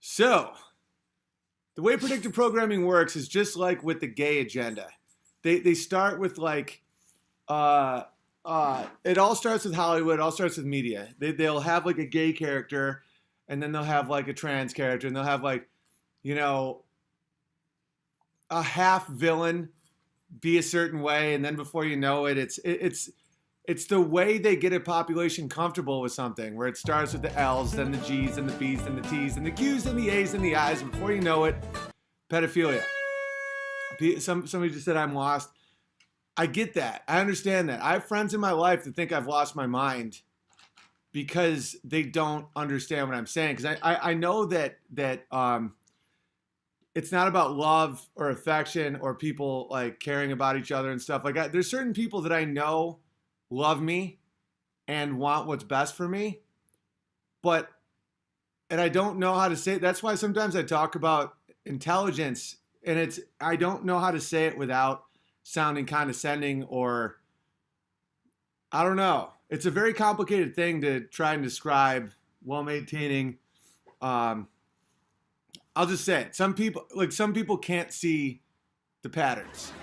So, the way predictive programming works is just like with the gay agenda. They start with like, uh, it all starts with Hollywood, it all starts with media. They'll have like a gay character, and then they'll have like a trans character, and they'll have like, you know, a half villain be a certain way, and then before you know it, it's the way they get a population comfortable with something, where it starts with the L's, then the G's, then the B's, then the T's, and the Q's, and the A's, and the I's, and before you know it, pedophilia. Somebody just said I'm lost. I get that. I understand that. I have friends in my life that think I've lost my mind because they don't understand what I'm saying. Because I know that it's not about love or affection or people like caring about each other and stuff like that. There's certain people that I know love me and want what's best for me, and I don't know how to say it. That's why sometimes I talk about intelligence, and I don't know how to say it without sounding condescending, or I don't know. It's a very complicated thing to try and describe while maintaining. I'll just say it. Some people can't see the patterns.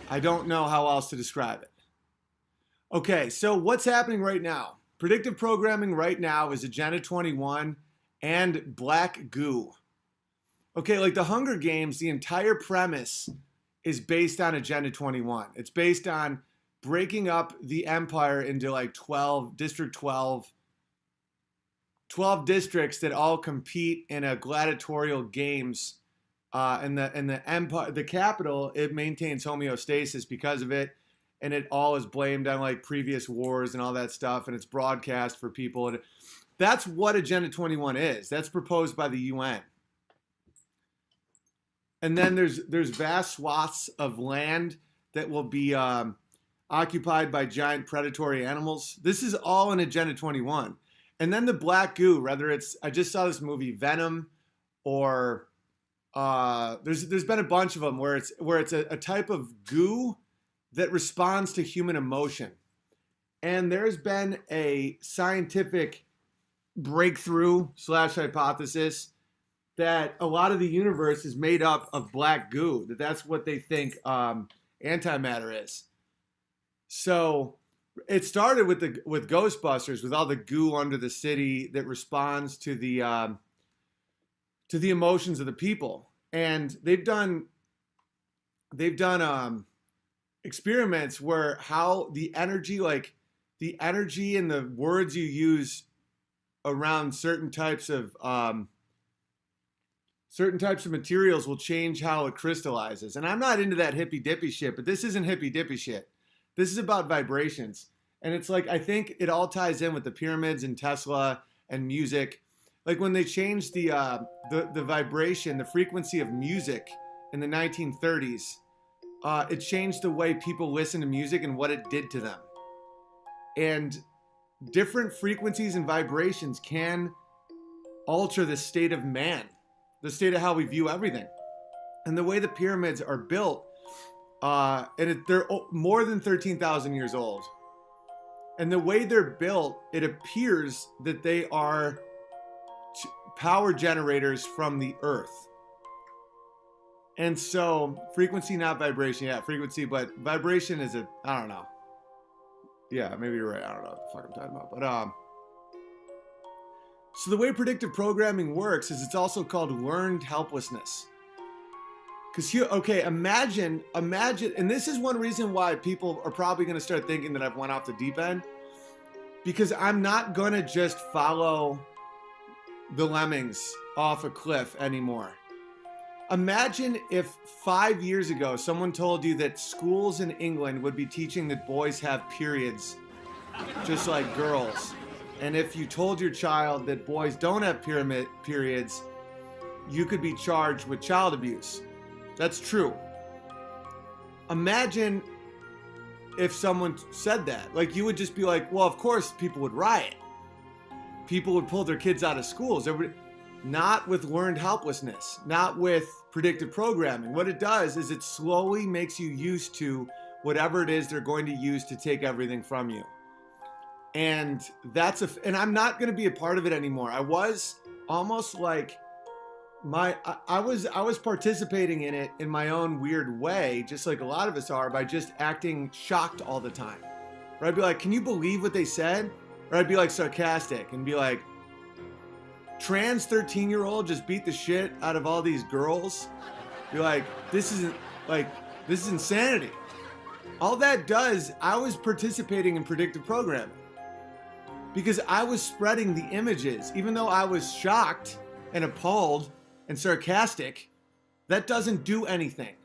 I don't know how else to describe it. Okay, so what's happening right now? Predictive programming right now is Agenda 21 and black goo. Okay, like the Hunger Games, the entire premise is based on Agenda 21. It's based on breaking up the empire into like 12 districts that all compete in a gladiatorial games. And the empire, the capital, it maintains homeostasis because of it, and it all is blamed on like previous wars and all that stuff, and it's broadcast for people, and that's what Agenda 21 is. That's proposed by the UN. And then there's vast swaths of land that will be occupied by giant predatory animals. This is all in Agenda 21. And then the black goo, I just saw this movie Venom, or there's been a bunch of them where it's a type of goo that responds to human emotion. And there's been a scientific breakthrough / hypothesis that a lot of the universe is made up of black goo, that's what they think antimatter is. So it started with Ghostbusters, with all the goo under the city that responds to the emotions of the people. And they've done experiments where how the energy and the words you use around certain types of materials will change how it crystallizes. And I'm not into that hippy dippy shit, but this isn't hippy dippy shit. This is about vibrations. And it's like, I think it all ties in with the pyramids and Tesla and music. Like when they changed the vibration, the frequency of music in the 1930s, it changed the way people listen to music and what it did to them. And different frequencies and vibrations can alter the state of man, the state of how we view everything. And the way the pyramids are built, they're more than 13,000 years old. And the way they're built, it appears that they are power generators from the earth. And so frequency, not vibration. Yeah, frequency, but vibration is I don't know. Yeah, maybe you're right. I don't know what the fuck I'm talking about. But so the way predictive programming works is it's also called learned helplessness. Because imagine, and this is one reason why people are probably going to start thinking that I've went off the deep end, because I'm not going to just follow the lemmings off a cliff anymore. Imagine if 5 years ago someone told you that schools in England would be teaching that boys have periods just like girls. And if you told your child that boys don't have periods, you could be charged with child abuse. That's true. Imagine if someone said that. Like, you would just be like, well, of course people would riot. People would pull their kids out of schools. Not with learned helplessness, not with predictive programming. What it does is it slowly makes you used to whatever it is they're going to use to take everything from you. And I'm not going to be a part of it anymore. I was almost like I was participating in it in my own weird way, just like a lot of us are, by just acting shocked all the time. Or I'd be like, "Can you believe what they said?" Or I'd be like sarcastic and be like, "Trans 13-year-old just beat the shit out of all these girls." Be like, "This isn't like this is insanity." All that does, I was participating in predictive programming because I was spreading the images, even though I was shocked and appalled and sarcastic. That doesn't do anything.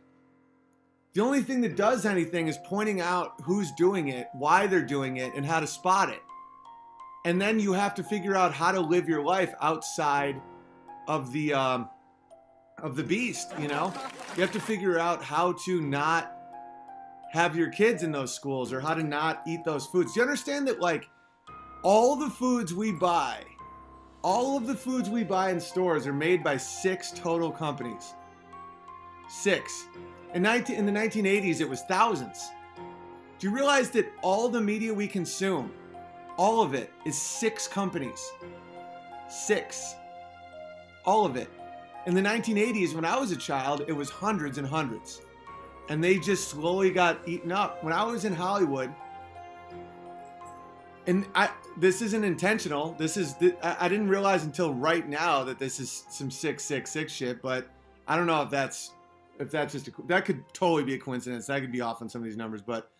The only thing that does anything is pointing out who's doing it, why they're doing it, and how to spot it. And then you have to figure out how to live your life outside of the beast. You know, you have to figure out how to not have your kids in those schools or how to not eat those foods. Do you understand that, like, all the foods we buy, all of the foods we buy in stores are made by 6 total companies? 6. In the 1980s, it was thousands. Do you realize that all the media we consume, all of it, is 6 companies? 6. All of it. In the 1980s, when I was a child, it was hundreds and hundreds. And they just slowly got eaten up. When I was in Hollywood, and this isn't intentional. I didn't realize until right now that this is some 666 shit. But I don't know if that's just that could totally be a coincidence. I could be off on some of these numbers. But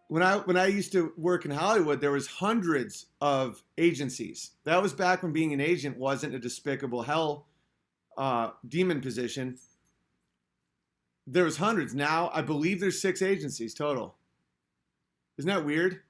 when I used to work in Hollywood, there was hundreds of agencies. That was back when being an agent wasn't a despicable hell demon position. There was hundreds. Now I believe there's 6 agencies total. Isn't that weird?